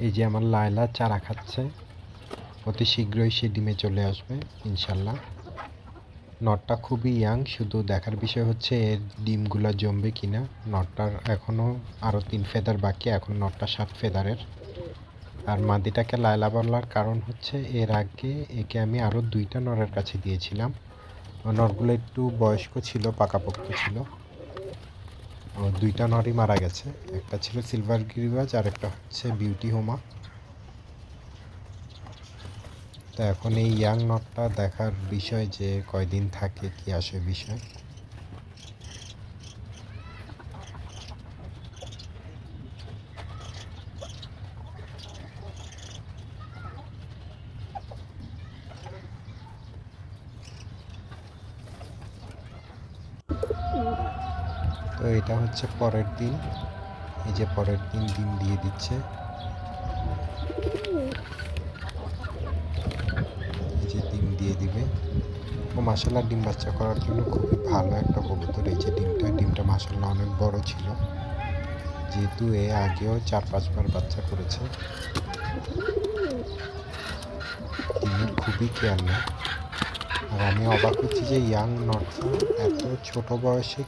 এই যে আমার লায়লা চারা খাচ্ছে, অতি শীঘ্রই সে ডিমে চলে আসবে ইনশাল্লাহ। নটটা খুবই ইয়াং, শুধু দেখার বিষয় হচ্ছে এর ডিমগুলো জমবে কিনা। নটটার এখনও আরও 3 ফেদার বাকি, এখন নটটা 7 ফেদারের। আর মাদিটাকে লায়লা বলার কারণ হচ্ছে এর আগে একে আমি আরও 2টা নরের কাছে দিয়েছিলাম। নরগুলো একটু বয়স্ক ছিল, পাকাপোক্ত ছিল। 2টা নরই মারা গেছে, একটা ছিল সিলভার গিরিবাজ আর একটা হচ্ছে বিউটি হোমা। তো এখন এই ইয়াং নটটা দেখার বিষয় যে কয়দিন থাকে, কি আসে বিষয়। তো এটা হচ্ছে পরের দিন, এই যে পরের দিন ডিম দিয়ে দিচ্ছে। এই যে ডিম দিয়ে দিবে। ও মাশাআল্লাহ ডিম বাচ্চা করার জন্য খুবই ভালো একটা কবুতর। এই যে ডিমটা মাশাআল্লাহ অনেক বড় ছিল, যেহেতু এ আগেও 4-5 বার বাচ্চা করেছে। ডিমের খুবই কেয়ার নেয়। আর আমি অবাক হচ্ছি যে ইয়াং নটটা এত ছোট বয়সে